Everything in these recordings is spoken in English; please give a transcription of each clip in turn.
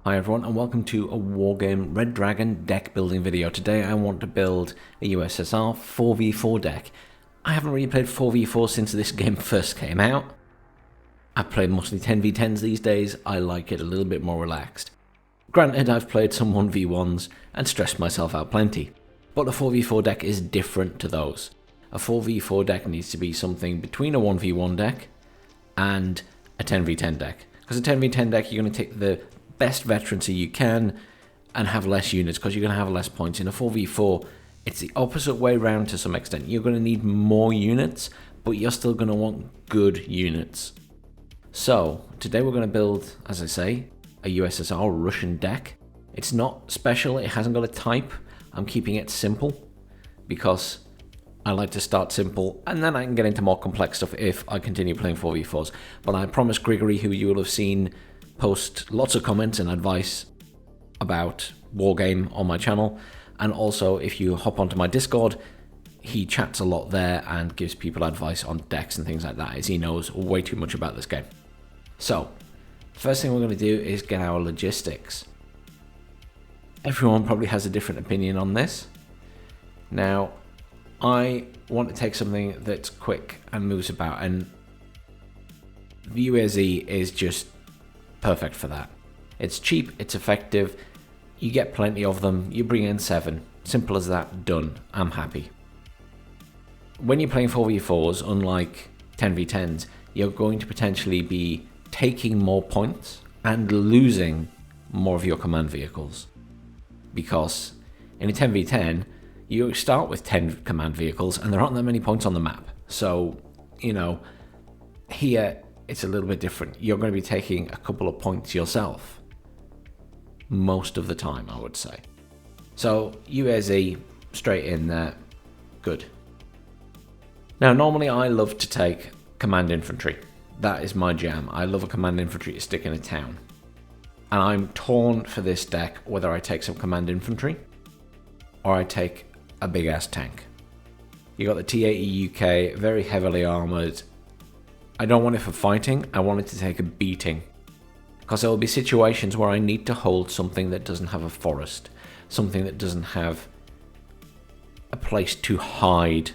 Hi everyone and welcome to a Wargame Red Dragon deck building video. Today I want to build a USSR 4v4 deck. I haven't really played 4v4 since this game first came out. I've played mostly 10v10s these days. I like it a little bit more relaxed. Granted, I've played some 1v1s and stressed myself out plenty, but a 4v4 deck is different to those. A 4v4 deck needs to be something between a 1v1 deck and a 10v10 deck. Because a 10v10 deck, you're going to take the best veterancy you can and have less units because you're going to have less points. In a 4v4, it's the opposite way round to some extent. You're going to need more units, but you're still going to want good units. So, today we're going to build, as I say, a USSR Russian deck. It's not special, it hasn't got a type. I'm keeping it simple because I like to start simple and then I can get into more complex stuff if I continue playing 4v4s. But I promised Grigory, who you will have seen post lots of comments and advice about Wargame on my channel, and also if you hop onto my Discord, he chats a lot there and gives people advice on decks and things like that, as he knows way too much about this game. So, first thing we're going to do is get our logistics. Everyone probably has a different opinion on this. Now, I want to take something that's quick and moves about, and the UAZ is just perfect for that. It's cheap, it's effective, you get plenty of them, you bring in 7. Simple as that, done. I'm happy. When you're playing 4v4s, unlike 10v10s, you're going to potentially be taking more points and losing more of your command vehicles. Because in a 10v10, you start with 10 command vehicles and there aren't that many points on the map. So, you know, here it's a little bit different. You're going to be taking a couple of points yourself most of the time, I would say. So UAZ straight in there, good. Now normally I love to take command infantry. That is my jam. I love a command infantry to stick in a town. And I'm torn for this deck whether I take some command infantry or I take a big ass tank. You got the T-80 UK, very heavily armoured. I don't want it for fighting, I want it to take a beating. Because there will be situations where I need to hold something that doesn't have a forest. Something that doesn't have a place to hide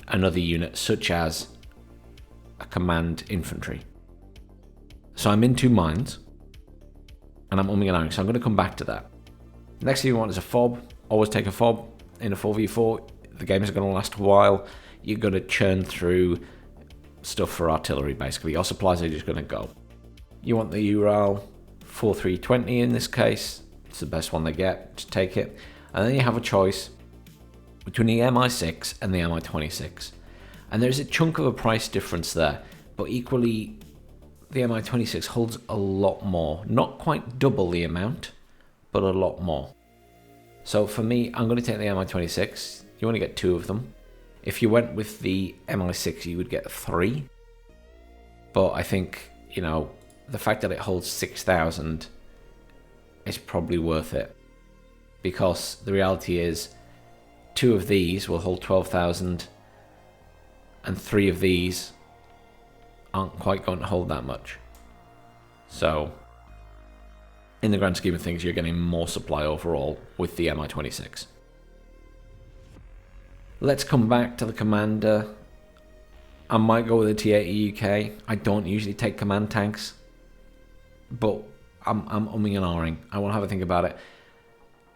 another unit, such as a command infantry. So I'm in two minds, and I'm umming and ahhing, so I'm going to come back to that. Next thing you want is a fob. Always take a fob in a 4v4. The game is going to last a while. You're going to churn through stuff for artillery, basically. Your supplies are just going to go. You want the Ural 4320 in this case. It's the best one they get. Just take it. And then you have a choice between the MI6 and the MI26. And there's a chunk of a price difference there. But equally, the MI26 holds a lot more. Not quite double the amount, but a lot more. So for me, I'm going to take the MI26. You only get 2 of them. If you went with the MI6, you would get 3. But I think, you know, the fact that it holds 6,000 is probably worth it. Because the reality is, 2 of these will hold 12,000, and 3 of these aren't quite going to hold that much. So, in the grand scheme of things, you're getting more supply overall with the MI26. Let's come back to the commander. I might go with a T-80 UK. I don't usually take command tanks, but I'm umming and ahhing. I want to have a think about it.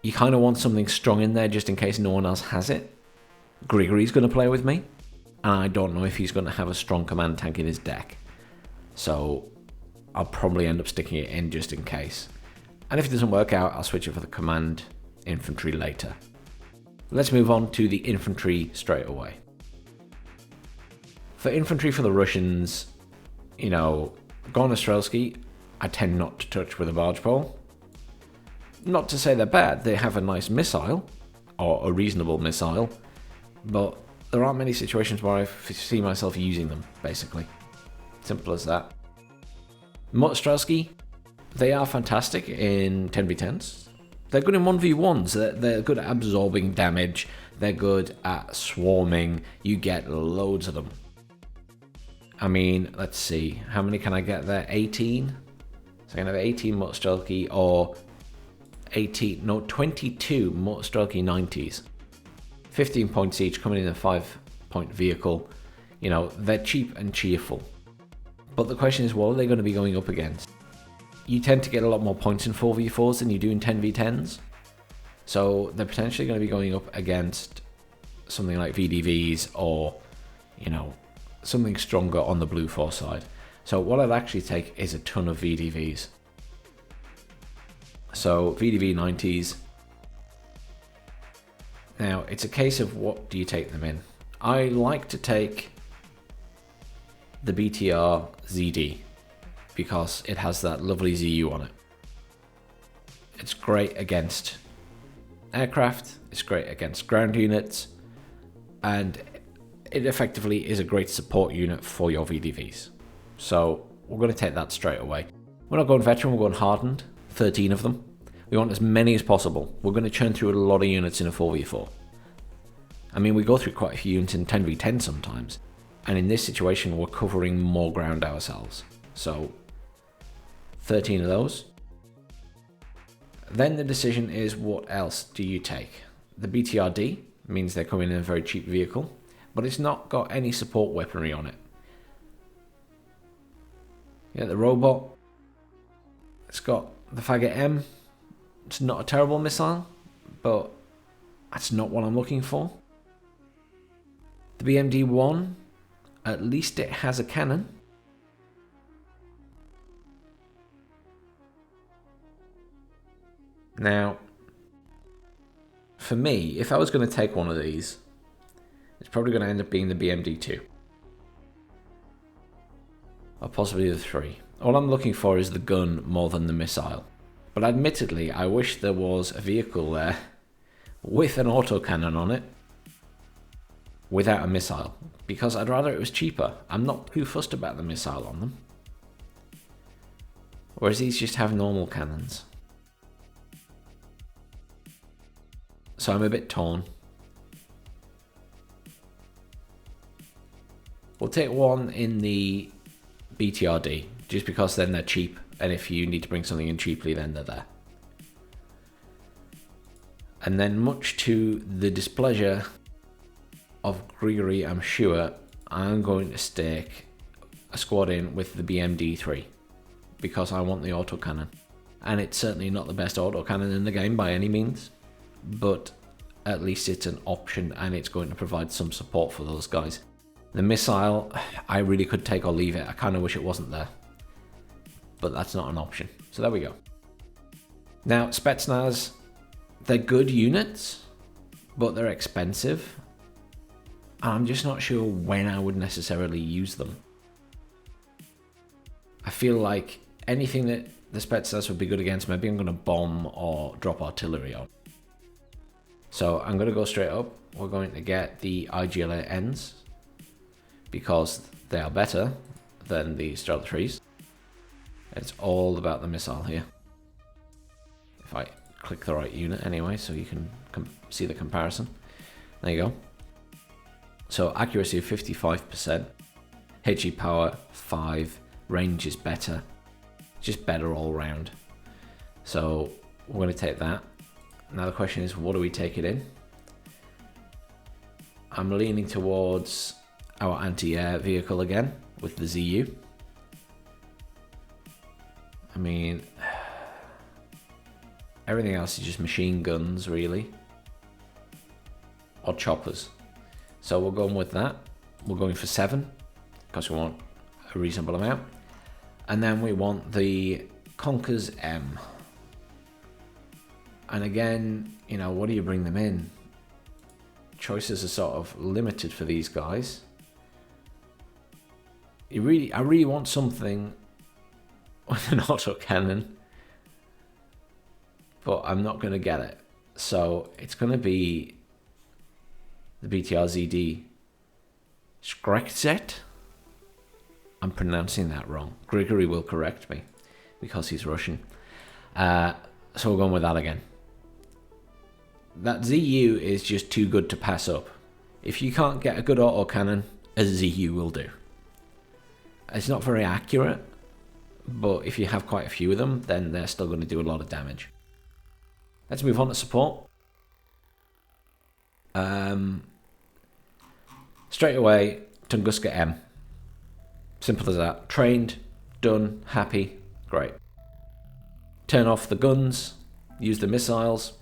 You kind of want something strong in there just in case no one else has it. Grigory's going to play with me, and I don't know if he's going to have a strong command tank in his deck. So I'll probably end up sticking it in just in case. And if it doesn't work out, I'll switch it for the command infantry later. Let's move on to the infantry straight away. For infantry for the Russians, you know, Gornostrelsky, I tend not to touch with a barge pole. Not to say they're bad, they have a nice missile, or a reasonable missile, but there aren't many situations where I see myself using them, basically. Simple as that. Mostrelsky, they are fantastic in 10v10s. They're good in 1v1s, they're good at absorbing damage, they're good at swarming, you get loads of them. I mean, let's see, how many can I get there? 18? So I'm going to have 18 motor stealthy or 22 motor stealthy 90s. 15 points each, coming in a 5-point vehicle. You know, they're cheap and cheerful. But the question is, what are they going to be going up against? You tend to get a lot more points in 4v4s than you do in 10v10s. So they're potentially going to be going up against something like VDVs or, you know, something stronger on the blue 4 side. So what I'd actually take is a ton of VDVs. So VDV 90s. Now it's a case of what do you take them in. I like to take the BTR ZD because it has that lovely ZU on it. It's great against aircraft, it's great against ground units, and it effectively is a great support unit for your VDVs. So we're going to take that straight away. We're not going veteran, we're going hardened, 13 of them. We want as many as possible. We're going to churn through a lot of units in a 4v4. I mean, we go through quite a few units in 10v10 sometimes, and in this situation we're covering more ground ourselves. So 13 of those. Then the decision is, what else do you take? The BTRD means they're coming in a very cheap vehicle, but it's not got any support weaponry on it. Yeah, the robot, it's got the Faggot M. It's not a terrible missile, but that's not what I'm looking for. The BMD-1, at least it has a cannon. Now, for me, if I was going to take one of these, it's probably going to end up being the BMD-2. Or possibly the 3. All I'm looking for is the gun more than the missile. But admittedly, I wish there was a vehicle there with an autocannon on it without a missile, because I'd rather it was cheaper. I'm not too fussed about the missile on them. Whereas these just have normal cannons. So I'm a bit torn. We'll take one in the BTRD, just because then they're cheap, and if you need to bring something in cheaply, then they're there. And then, much to the displeasure of Grigory, I'm sure, I'm going to stake a squad in with the BMD-3, because I want the autocannon. And it's certainly not the best autocannon in the game by any means, but at least it's an option, and it's going to provide some support for those guys. The missile, I really could take or leave it. I kind of wish it wasn't there, but that's not an option. So there we go. Now, Spetsnaz, they're good units, but they're expensive. And I'm just not sure when I would necessarily use them. I feel like anything that the Spetsnaz would be good against, maybe I'm going to bomb or drop artillery on. So I'm going to go straight up. We're going to get the IGLA-Ns, because they are better than the Strela 3s. It's all about the missile here. If I click the right unit anyway, so you can see the comparison. There you go. So accuracy of 55%, HE power 5, range is better, just better all round. So we're going to take that. Now the question is, what do we take it in? I'm leaning towards our anti-air vehicle again with the ZU. I mean, everything else is just machine guns really, or choppers. So we're going with that. We're going for 7 because we want a reasonable amount, and then we want the Conkers M. And again, you know, what do you bring them in? Choices are sort of limited for these guys. I really want something with an autocannon, but I'm not going to get it. So it's going to be the BTR-ZD Skrekzet. I'm pronouncing that wrong. Grigory will correct me because he's Russian. So we're going with that again. That ZU is just too good to pass up. If you can't get a good autocannon, a ZU will do. It's not very accurate, but if you have quite a few of them, then they're still going to do a lot of damage. Let's move on to support. Straight away, Tunguska M. Simple as that. Trained, done, happy, great. Turn off the guns, use the missiles.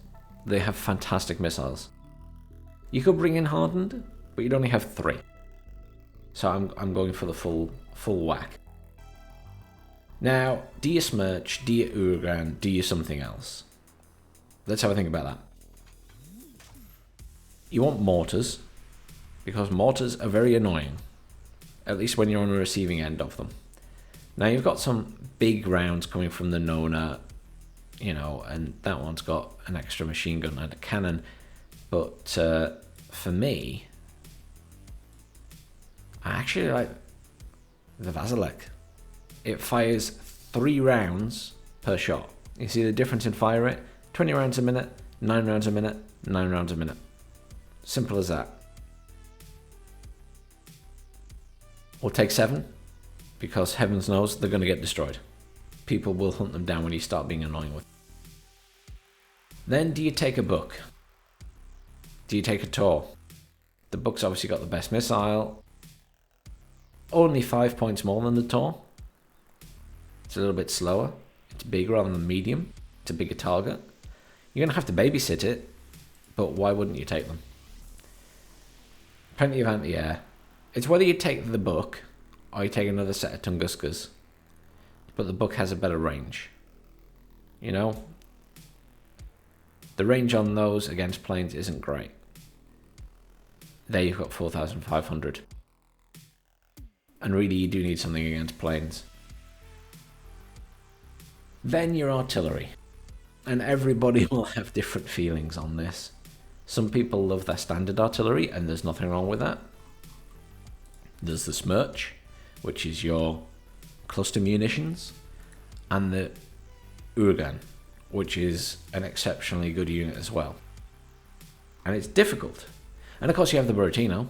They have fantastic missiles. You could bring in hardened, but you'd only have 3. So I'm going for the full whack. Now, do you smirch, do you Urgan, do you something else? Let's have a think about that. You want mortars, because mortars are very annoying, at least when you're on the receiving end of them. Now you've got some big rounds coming from the Nona, you know, and that one's got an extra machine gun and a cannon, but for me, I actually like the Vasilek. It fires 3 rounds per shot. You see the difference in fire rate? 20 rounds a minute, 9 rounds a minute, 9 rounds a minute. Simple as that. Or take 7, because heavens knows they're going to get destroyed. People will hunt them down when you start being annoying with them. Then do you take a book? Do you take a Tor? The book's obviously got the best missile. Only 5 points more than the Tor. It's a little bit slower. It's bigger rather than medium. It's a bigger target. You're going to have to babysit it, but why wouldn't you take them? Plenty of anti-air. It's whether you take the book or you take another set of Tunguskas, but the book has a better range. You know? The range on those against planes isn't great. There you've got 4,500. And really you do need something against planes. Then your artillery. And everybody will have different feelings on this. Some people love their standard artillery, and there's nothing wrong with that. There's the Smirch, which is your cluster munitions, and the Urgan, which is an exceptionally good unit as well. And it's difficult. And of course you have the Buratino,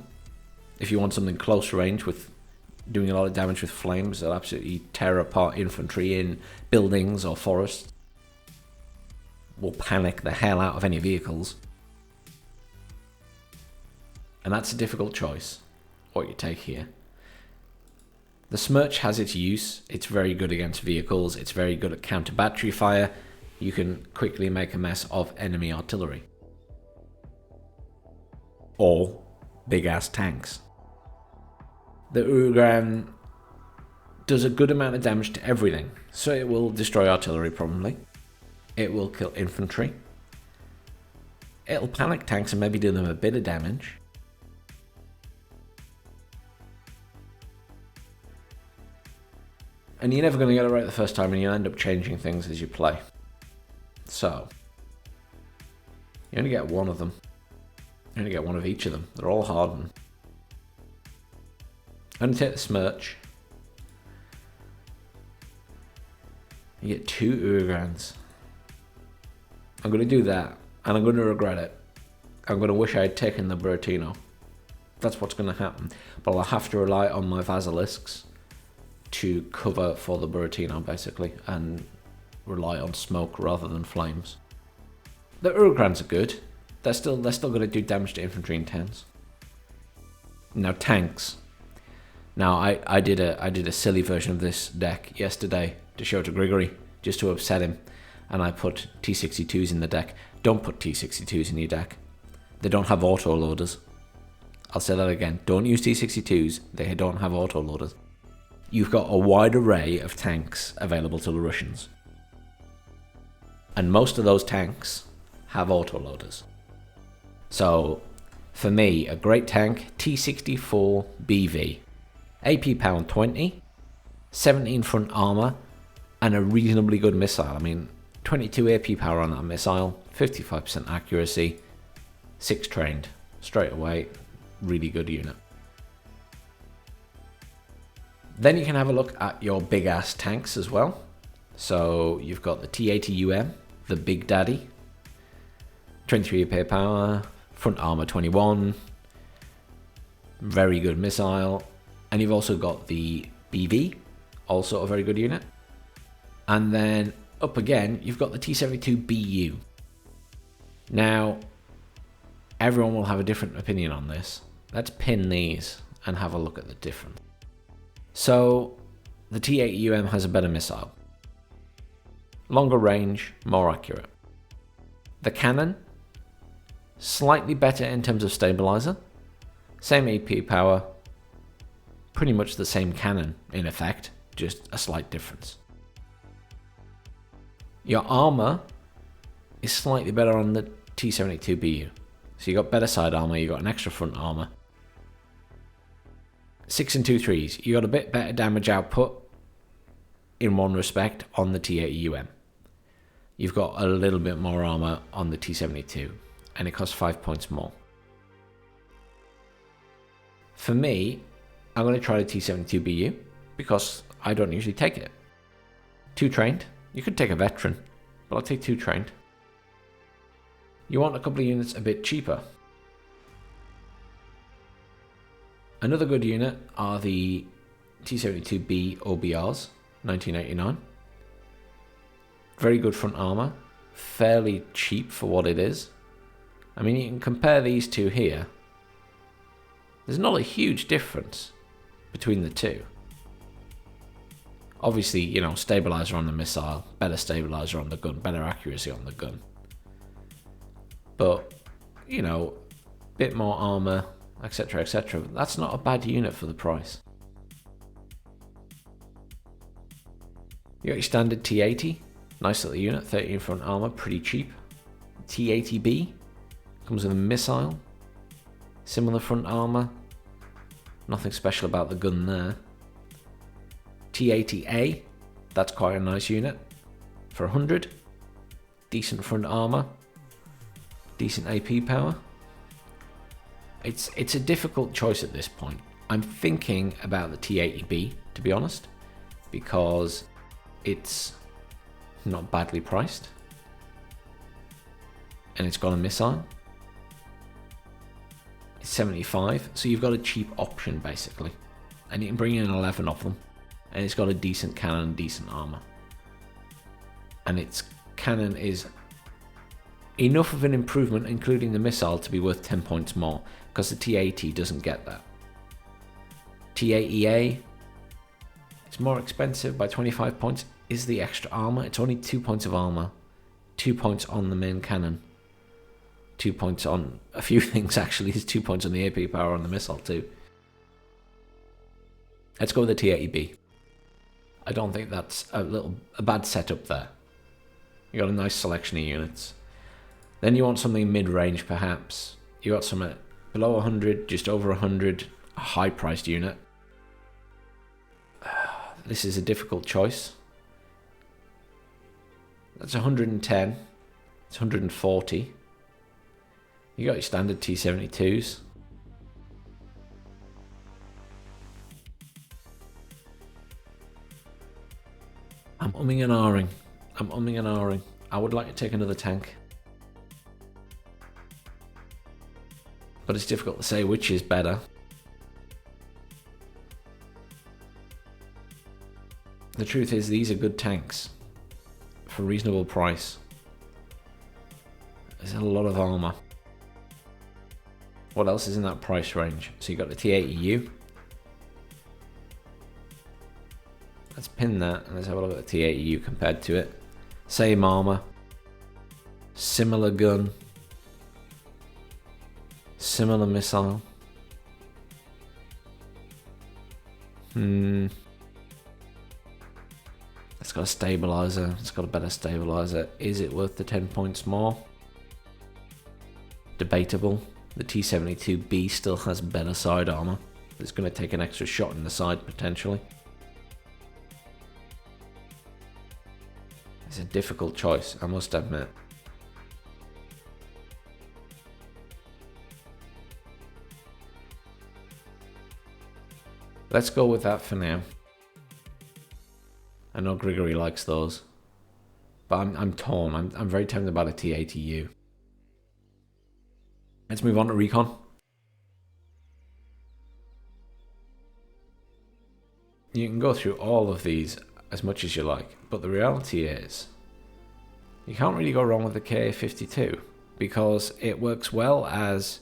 if you want something close range with doing a lot of damage with flames that'll absolutely tear apart infantry in buildings or forests. Will panic the hell out of any vehicles. And that's a difficult choice, what you take here. The Smirch has its use. It's very good against vehicles. It's very good at counter battery fire. You can quickly make a mess of enemy artillery. Or big ass tanks. The Urgan does a good amount of damage to everything. So it will destroy artillery probably. It will kill infantry. It'll panic tanks and maybe do them a bit of damage. And you're never going to get it right the first time, and you'll end up changing things as you play. So, you only get one of them. You only get one of each of them. They're all hardened. I'm going to take the Smirch. You get 2 Urgans. I'm going to do that, and I'm going to regret it. I'm going to wish I had taken the Buratino. That's what's going to happen. But I'll have to rely on my Vasilisks to cover for the Buratino, basically, and rely on smoke rather than flames. The Urgrans are good. They're still going to do damage to infantry in towns. Now tanks. Now I did a silly version of this deck yesterday to show to Grigory, just to upset him, and I put T62s in the deck. Don't put T62s in your deck. They don't have auto loaders. I'll say that again. Don't use T62s. They don't have auto loaders. You've got a wide array of tanks available to the Russians. And most of those tanks have autoloaders. So, for me, a great tank, T64 BV. AP pound 20, 17 front armor, and a reasonably good missile. I mean, 22 AP power on that missile, 55% accuracy, 6 trained. Straight away, really good unit. Then you can have a look at your big ass tanks as well. So you've got the T80UM, the Big Daddy, 23 AP power, front armor 21, very good missile. And you've also got the BV, also a very good unit. And then up again, you've got the T-72BU. Now, everyone will have a different opinion on this. Let's pin these and have a look at the difference. So, the T-80UM has a better missile. Longer range, more accurate. The cannon, slightly better in terms of stabilizer. Same AP power, pretty much the same cannon in effect, just a slight difference. Your armor is slightly better on the T-72BU. So you got better side armor, you got an extra front armor. 6 and 2 3s, you got a bit better damage output in one respect on the T-80UM. You've got a little bit more armor on the T-72, and it costs 5 points more. For me, I'm going to try the T-72BU because I don't usually take it. 2 trained. You could take a veteran, but I'll take 2 trained. You want a couple of units a bit cheaper. Another good unit are the T-72B OBRs, 1989. Very good front armor, fairly cheap for what it is. I mean, you can compare these two here. There's not a huge difference between the two. Obviously, you know, stabilizer on the missile, better stabilizer on the gun, better accuracy on the gun. But, you know, bit more armor, etc, etc. That's not a bad unit for the price. You got your standard T-80, nice little unit, 13 front armor, pretty cheap. T-80B comes with a missile, similar front armor, nothing special about the gun there. T-80A, that's quite a nice unit for 100, decent front armor, decent AP power. It's a difficult choice at this point. I'm thinking about the T-80B, to be honest, because it's not badly priced and it's got a missile. It's 75, so you've got a cheap option basically, and you can bring in 11 of them, and it's got a decent cannon and decent armor, and its cannon is enough of an improvement, including the missile, to be worth 10 points more, because the T-80 doesn't get that. T-80A, it's more expensive by 25 points, is the extra armor. It's only 2 points of armor, 2 points on the main cannon, 2 points on a few things actually. There's 2 points on the AP power on the missile too. Let's go with the T-80B. I don't think that's a bad setup there. You got a nice selection of units. Then you want something mid-range perhaps. You got some below 100, just over 100, a high-priced unit. This is a difficult choice. That's 110. It's 140. You got your standard T-72s. I'm umming and ahhing. I would like to take another tank, but it's difficult to say which is better. The truth is, these are good tanks for a reasonable price. There's a lot of armor. What else is in that price range? So you got the T-80U. Let's pin that and let's have a look at the T-80U compared to it. Same armor, similar gun, similar missile. It's got a stabilizer. It's got a better stabilizer. Is it worth the 10 points more? Debatable. The T-72B still has better side armor. It's going to take an extra shot in the side potentially. It's a difficult choice, I must admit. Let's go with that for now. I know Grigory likes those, but I'm torn. I'm very tempted about a T-80U. Let's move on to Recon. You can go through all of these. as much as you like, but the reality is you can't really go wrong with the K52 because it works well as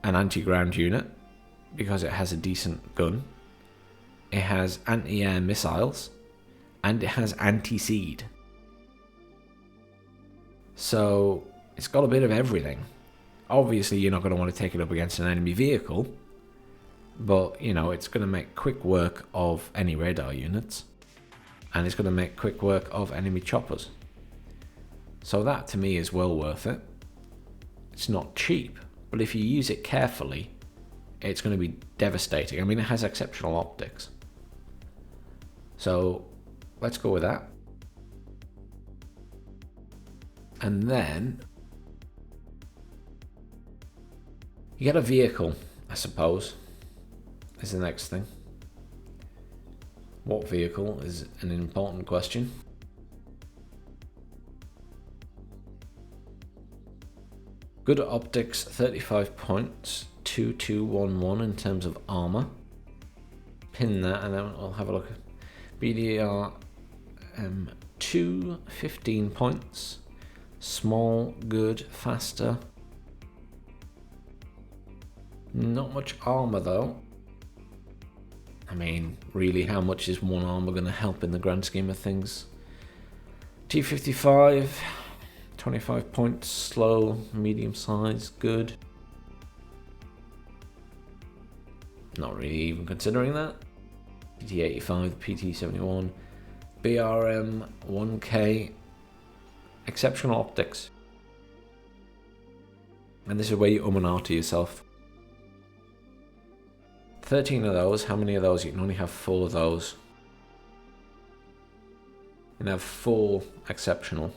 an anti-ground unit because it has a decent gun, it has anti-air missiles, and it has anti-seed. So it's got a bit of everything. Obviously you're not going to want to take it up against an enemy vehicle, but you know, it's going to make quick work of any radar units, and it's going to make quick work of enemy choppers. So that to me is well worth it. It's not cheap, but if you use it carefully, it's going to be devastating. I mean, it has exceptional optics. So let's go with that. And then you get a vehicle, I suppose, is the next thing. What vehicle is an important question. Good optics, 35 points, 2211 in terms of armor. Pin that and then we'll have a look. BDR 2, 15 points. Small, good, faster. Not much armor though. I mean, really, how much is one armor going to help in the grand scheme of things? T55, 25 points, slow, medium size, good. Not really even considering that. PT85, PT71, BRM 1K, exceptional optics. And this is where you and ah to yourself. 13 of those, how many of those? You can only have 4 of those. You can have 4 exceptional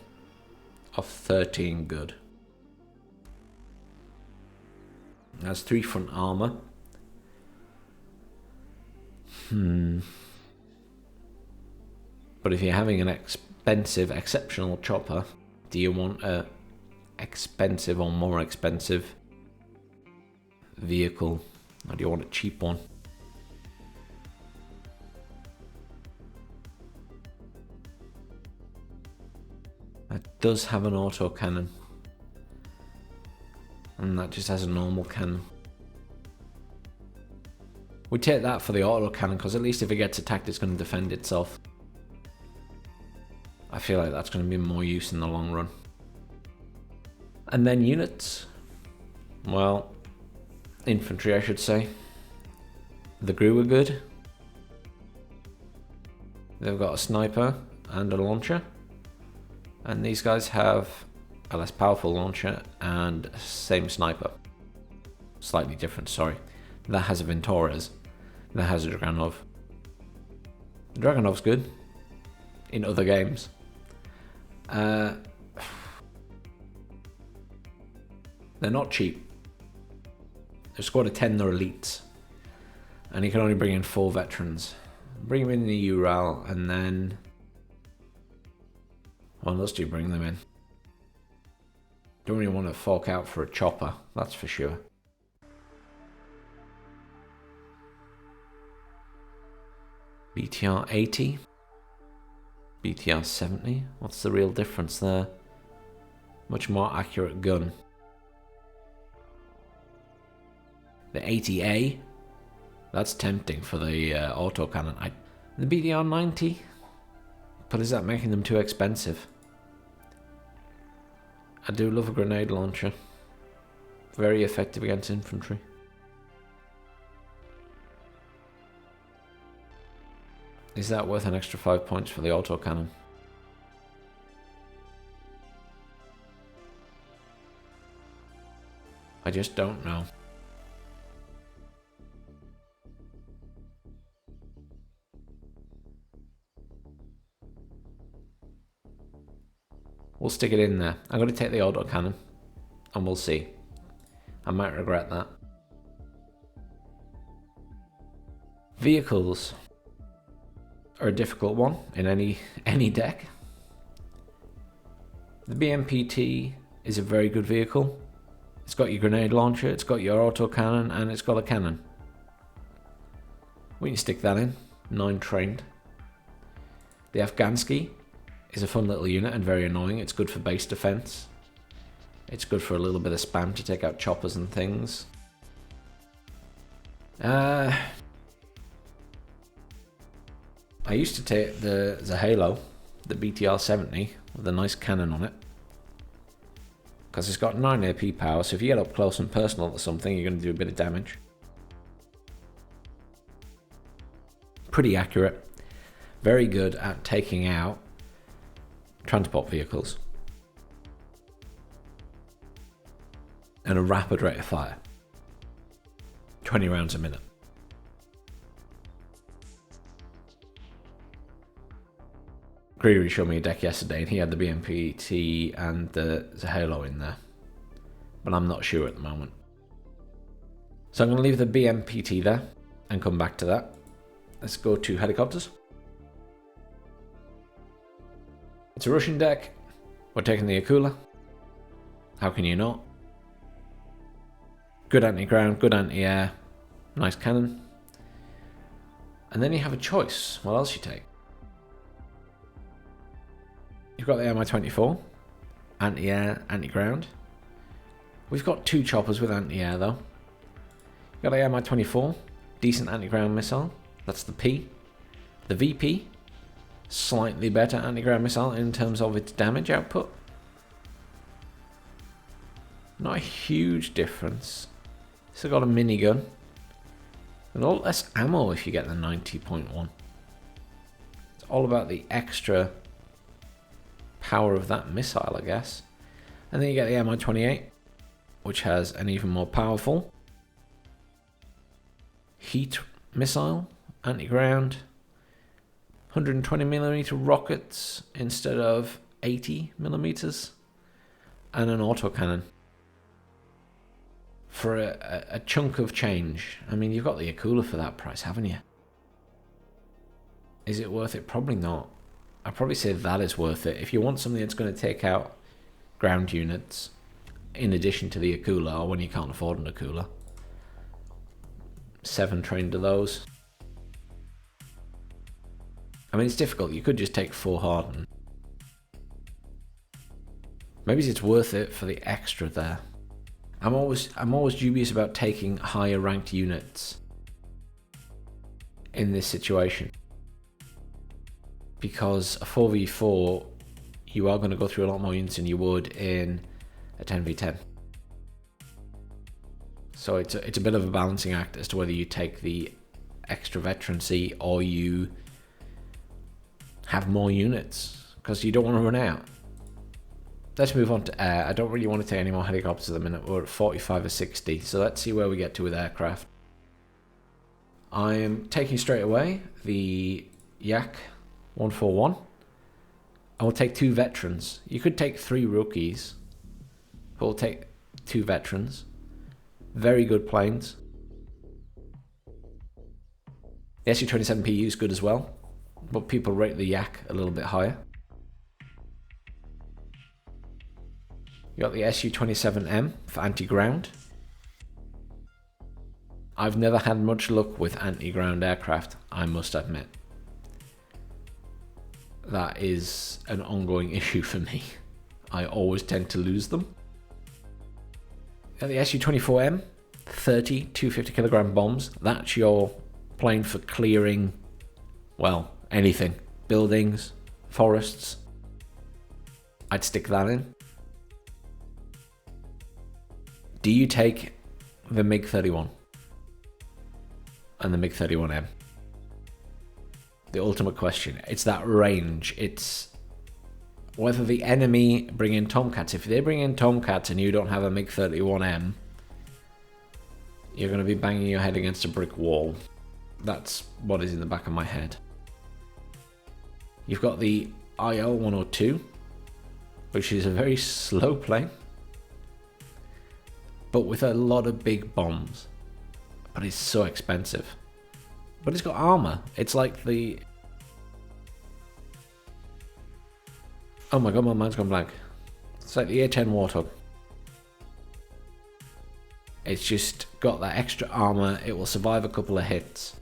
of 13 good. That's 3 front armor. But if you're having an expensive, exceptional chopper, do you want a expensive or more expensive vehicle, or do you want a cheap one? That does have an autocannon, and that just has a normal cannon. We take that for the autocannon because at least if it gets attacked it's going to defend itself. I feel like that's going to be more use in the long run. And then units, well, infantry I should say. The GRU are good. They've got a sniper and a launcher. And these guys have a less powerful launcher and same sniper. Slightly different, sorry. That has a Ventores. That has a Dragunov. The Dragunov's good in other games. They're not cheap. A squad of 10 are elites. And you can only bring in 4 veterans. Bring them in the Ural and then... what else do you bring them in? Don't really want to fork out for a chopper, that's for sure. BTR 80, BTR 70, what's the real difference there? Much more accurate gun. The 80A, that's tempting for the autocannon. The BTR 90, but is that making them too expensive? I do love a grenade launcher, very effective against infantry. Is that worth an extra 5 points for the autocannon? I just don't know. We'll stick it in there. I'm going to take the autocannon and we'll see. I might regret that. Vehicles are a difficult one in any deck. The BMPT is a very good vehicle. It's got your grenade launcher, it's got your autocannon, and it's got a cannon. We can stick that in. 9 trained. The Afghansky is a fun little unit and very annoying. It's good for base defense. It's good for a little bit of spam to take out choppers and things. I used to take the Halo, the BTR-70, with a nice cannon on it. Because it's got 9 AP power, so if you get up close and personal to something, you're going to do a bit of damage. Pretty accurate. Very good at taking out transport vehicles. And a rapid rate of fire. 20 rounds a minute. Greery showed me a deck yesterday and he had the BMPT and the Halo in there. But I'm not sure at the moment. So I'm going to leave the BMPT there and come back to that. Let's go to helicopters. It's a Russian deck. We're taking the Akula. How can you not? Good anti-ground, good anti-air, nice cannon. And then you have a choice. What else you take? You've got the Mi-24, anti-air, anti-ground. We've got 2 choppers with anti-air though. You've got the Mi-24, decent anti-ground missile. That's the P. The VP, slightly better anti-ground missile in terms of its damage output. Not a huge difference. Still got a minigun. And a lot less ammo if you get the 90.1. It's all about the extra power of that missile, I guess. And then you get the Mi-28, which has an even more powerful heat missile, anti-ground, 120mm rockets instead of 80mm, and an autocannon. For a chunk of change. I mean, you've got the Akula for that price, haven't you? Is it worth it? Probably not. I'd probably say that is worth it. If you want something that's going to take out ground units, in addition to the Akula, or when you can't afford an Akula. 7 trained to those. I mean, it's difficult. You could just take 4 hardened. Maybe it's worth it for the extra there. I'm always dubious about taking higher ranked units in this situation. Because a 4v4, you are going to go through a lot more units than you would in a 10v10. So it's a bit of a balancing act as to whether you take the extra veterancy or you have more units, because you don't want to run out. Let's move on to air. I don't really want to take any more helicopters at the minute. We're at 45 or 60, so let's see where we get to with aircraft. I am taking straight away the Yak 141. I will take 2 veterans. You could take 3 rookies, but we'll take 2 veterans. Very good planes. The Su-27PU is good as well, but people rate the Yak a little bit higher. You got the Su-27M for anti-ground. I've never had much luck with anti-ground aircraft, I must admit. That is an ongoing issue for me. I always tend to lose them. You got the Su-24M, 30 250 kilogram bombs. That's your plane for clearing, well, anything. Buildings, forests. I'd stick that in. Do you take the MiG-31 and the MiG-31M? The ultimate question. It's that range. It's whether the enemy bring in Tomcats. If they bring in Tomcats and you don't have a MiG-31M, you're going to be banging your head against a brick wall. That's what is in the back of my head. You've got the IL-102, which is a very slow plane, but with a lot of big bombs. But it's so expensive. But it's got armor. It's like the... Oh my god, my mind's gone blank. It's like the A-10 Warthog. It's just got that extra armor. It will survive a couple of hits.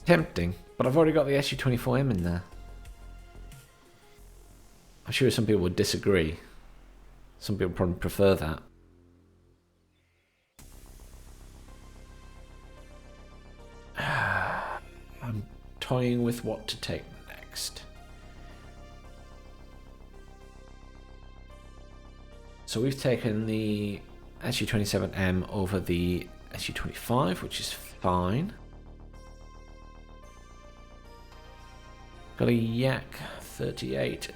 Tempting, but I've already got the SU-24M in there. I'm sure some people would disagree. Some people probably prefer that. I'm toying with what to take next. So we've taken the SU-27M over the SU-25, which is fine. Got a Yak 38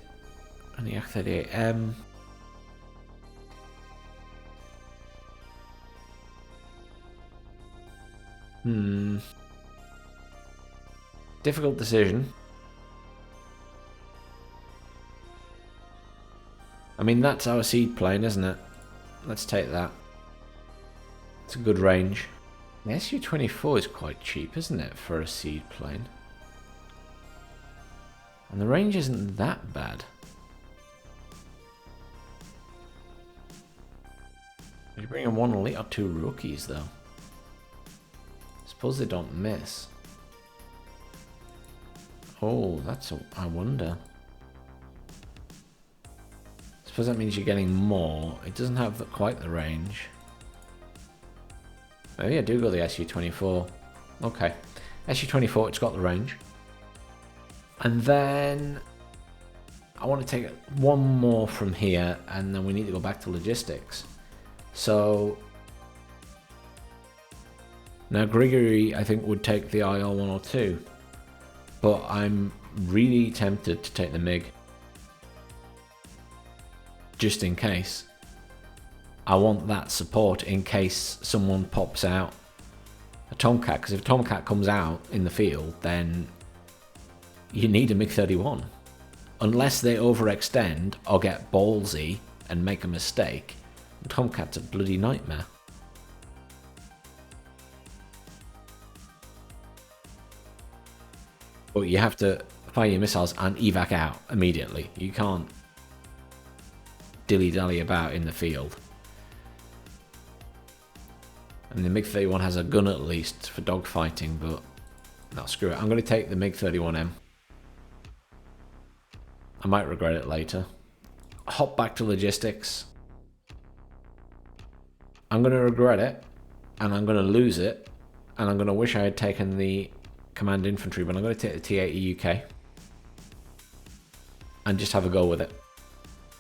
and the Yak 38M. Difficult decision. I mean, that's our seed plane, isn't it? Let's take that. It's a good range. The SU-24 is quite cheap, isn't it, for a seed plane? And the range isn't that bad. You bring in one elite or two rookies, though. Suppose they don't miss. Oh, I wonder. Suppose that means you're getting more. It doesn't have quite the range. Maybe I do go the SU-24. Okay. SU-24, it's got the range. And then I want to take one more from here, and then we need to go back to logistics. So now Grigory, I think, would take the IL-102, but I'm really tempted to take the MiG, just in case. I want that support in case someone pops out a Tomcat, because if a Tomcat comes out in the field, then you need a MiG-31. Unless they overextend or get ballsy and make a mistake, Tomcat's a bloody nightmare. But you have to fire your missiles and evac out immediately. You can't dilly-dally about in the field. And the MiG-31 has a gun at least for dogfighting, but no, screw it. I'm going to take the MiG-31M. I might regret it later. Hop back to logistics. I'm going to regret it, and I'm going to lose it, and I'm going to wish I had taken the command infantry, but I'm going to take the T-80 UK and just have a go with it.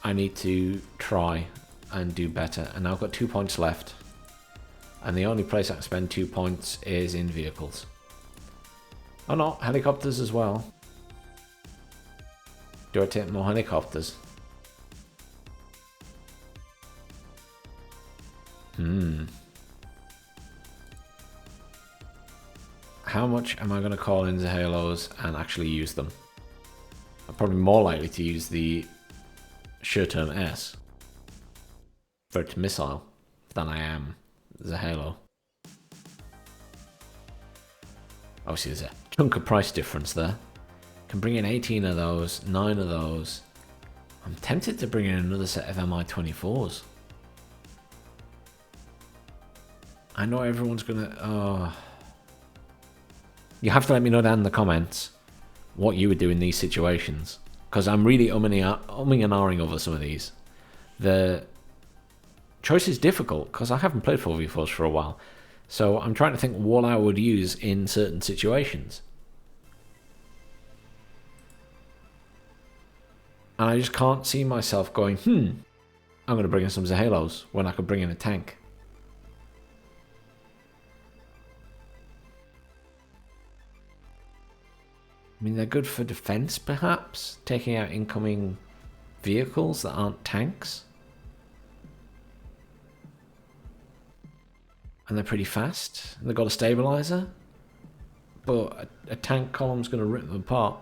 I need to try and do better, and now I've got 2 points left, and the only place I can spend 2 points is in vehicles. Oh no, helicopters as well. Do I take more helicopters? How much am I going to call in the Halos and actually use them? I'm probably more likely to use the Sherterm S for its missile than I am the Halo. Obviously there's a chunk of price difference there. Can bring in 18 of those, 9 of those. I'm tempted to bring in another set of Mi-24s. I know everyone's gonna... Oh. You have to let me know down in the comments what you would do in these situations, because I'm really umming and ahhing over some of these. The choice is difficult because I haven't played 4v4s for a while, so I'm trying to think what I would use in certain situations. And I just can't see myself going, I'm going to bring in some Zahalos when I could bring in a tank. I mean, they're good for defense, perhaps, taking out incoming vehicles that aren't tanks. And they're pretty fast. They've got a stabilizer, but a tank column's going to rip them apart.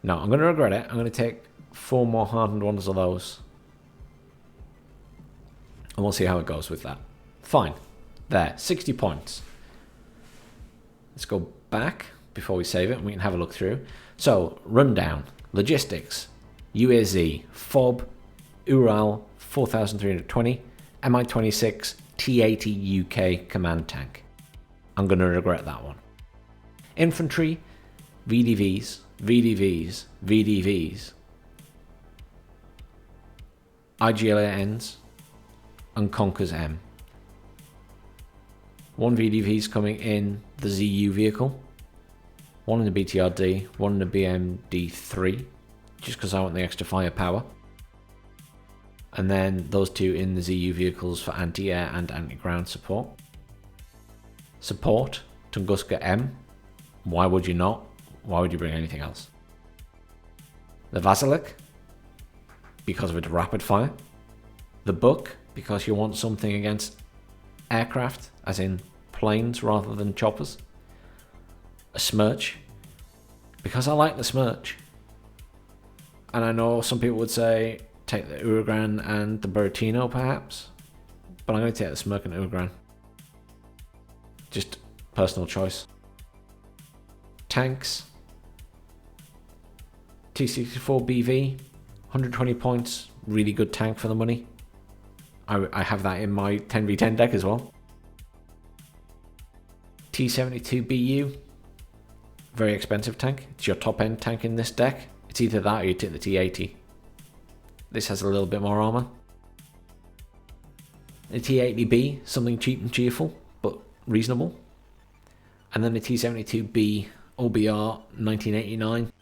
No, I'm going to regret it. I'm going to take 4 more hardened ones of those. And we'll see how it goes with that. Fine. There, 60 points. Let's go back before we save it and we can have a look through. So, rundown. Logistics. UAZ. FOB. Ural. 4320. Mi-26. T-80 UK command tank. I'm going to regret that one. Infantry, VDVs, VDVs, VDVs. IGLA ends and conquers M. 1 VDV is coming in the ZU vehicle, 1 in the BTRD, 1 in the BMD3, just because I want the extra firepower. And then those 2 in the ZU vehicles for anti-air and anti-ground support. Support, Tunguska M. Why would you not? Why would you bring anything else? The Vasilic, because of its rapid fire. The Buck, because you want something against aircraft, as in planes rather than choppers. A Smirch, because I like the Smirch. And I know some people would say, take the Uragan and the Buratino perhaps, but I'm going to take the Smirk and Uragan. Just personal choice. Tanks. T64BV, 120 points, really good tank for the money. I have that in my 10v10 deck as well. T72BU, very expensive tank. It's your top end tank in this deck. It's either that or you take the T80. This has a little bit more armor. The T80B, something cheap and cheerful, but reasonable. And then the T72B OBR 1989.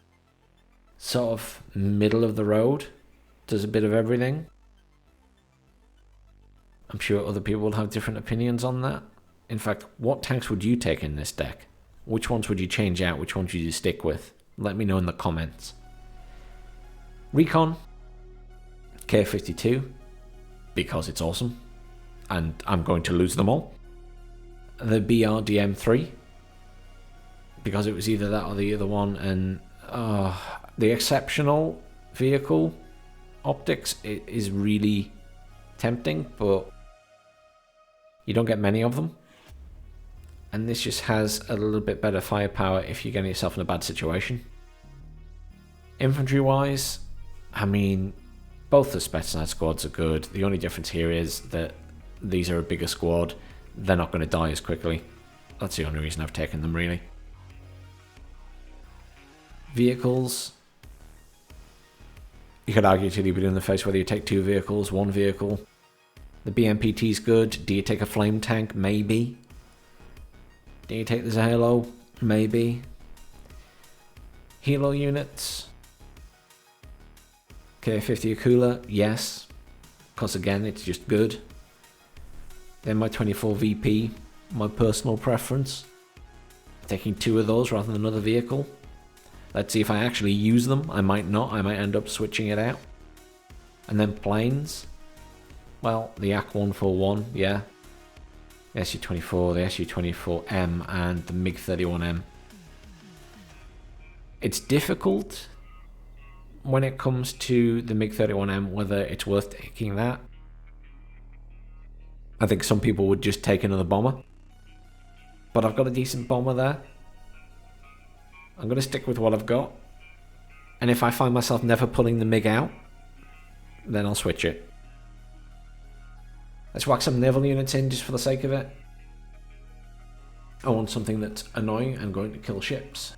Sort of middle of the road, does a bit of everything. I'm sure other people will have different opinions on that. In fact, what tanks would you take in this deck? Which ones would you change out? Which ones would you stick with? Let me know in the comments. Recon, K52, because it's awesome, and I'm going to lose them all. The BRDM3, because it was either that or the other one, and the exceptional vehicle optics is really tempting, but you don't get many of them. And this just has a little bit better firepower if you're getting yourself in a bad situation. Infantry wise, I mean, both the Spetsnaz squads are good. The only difference here is that these are a bigger squad. They're not going to die as quickly. That's the only reason I've taken them, really. Vehicles. You could argue till you're blue in the face whether you take 2 vehicles, 1 vehicle. The BMPT is good. Do you take a flame tank? Maybe. Do you take the Halo? Maybe. Helo units. K50 Akula? Yes. Because again, it's just good. Then my 24 VP, my personal preference. Taking 2 of those rather than another vehicle. Let's see if I actually use them. I might not. I might end up switching it out. And then planes. Well, the AK-141, yeah. The SU-24, the SU-24M, and the MiG-31M. It's difficult when it comes to the MiG-31M whether it's worth taking that. I think some people would just take another bomber. But I've got a decent bomber there. I'm going to stick with what I've got. And if I find myself never pulling the MiG out, then I'll switch it. Let's whack some naval units in just for the sake of it. I want something that's annoying and going to kill ships.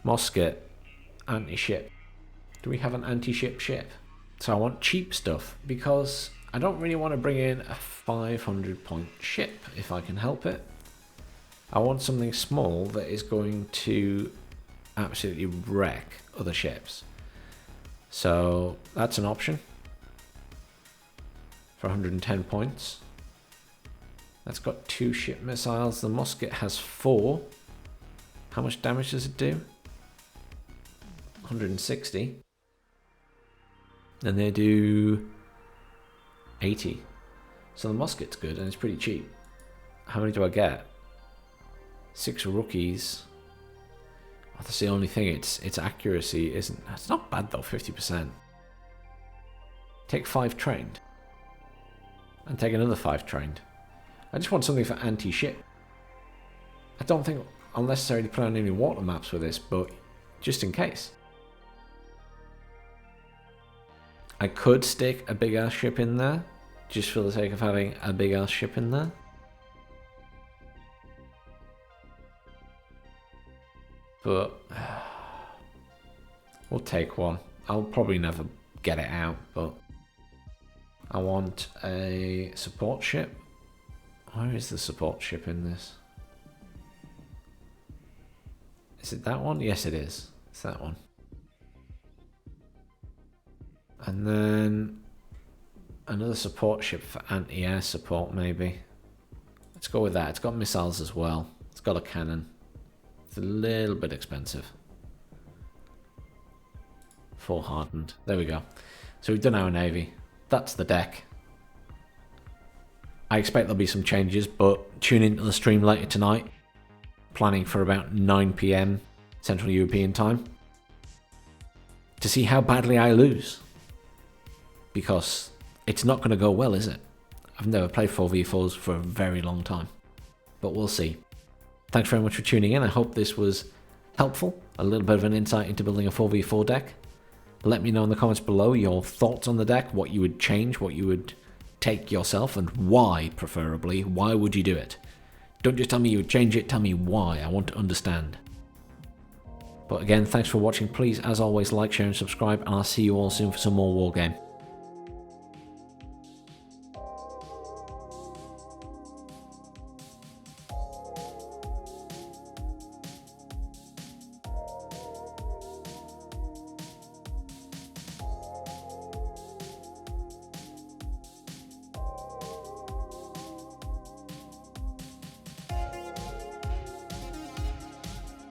Musket. Anti-ship. Do we have an anti-ship ship? So I want cheap stuff because I don't really want to bring in a 500 point ship if I can help it. I want something small that is going to absolutely wreck other ships. So that's an option for 110 points. That's got 2 ship missiles. The musket has 4. How much damage does it do? 160. Then they do 80. So the musket's good and it's pretty cheap. How many do I get? 6 rookies. Oh, that's the only thing. Its accuracy isn't. It's not bad though. 50%. Take 5 trained. And take another 5 trained. I just want something for anti-ship. I don't think I'll necessarily put on any water maps with this, but just in case. I could stick a big ass ship in there, just for the sake of having a big ass ship in there. But we'll take one. I'll probably never get it out, but I want a support ship. Where is the support ship in this? Is it that one? Yes, it is. It's that one. And then another support ship for anti-air support, maybe. Let's go with that. It's got missiles as well. It's got a cannon. It's a little bit expensive. 4 hardened. There we go. So we've done our navy. That's the deck. I expect there'll be some changes, but tune into the stream later tonight. Planning for about 9 PM Central European time. To see how badly I lose. Because it's not going to go well, is it? I've never played 4v4s for a very long time. But we'll see. Thanks very much for tuning in. I hope this was helpful. A little bit of an insight into building a 4v4 deck. Let me know in the comments below your thoughts on the deck, what you would change, what you would take yourself, and why, preferably. Why would you do it? Don't just tell me you would change it, tell me why. I want to understand. But again, thanks for watching. Please, as always, like, share, and subscribe, and I'll see you all soon for some more Wargame.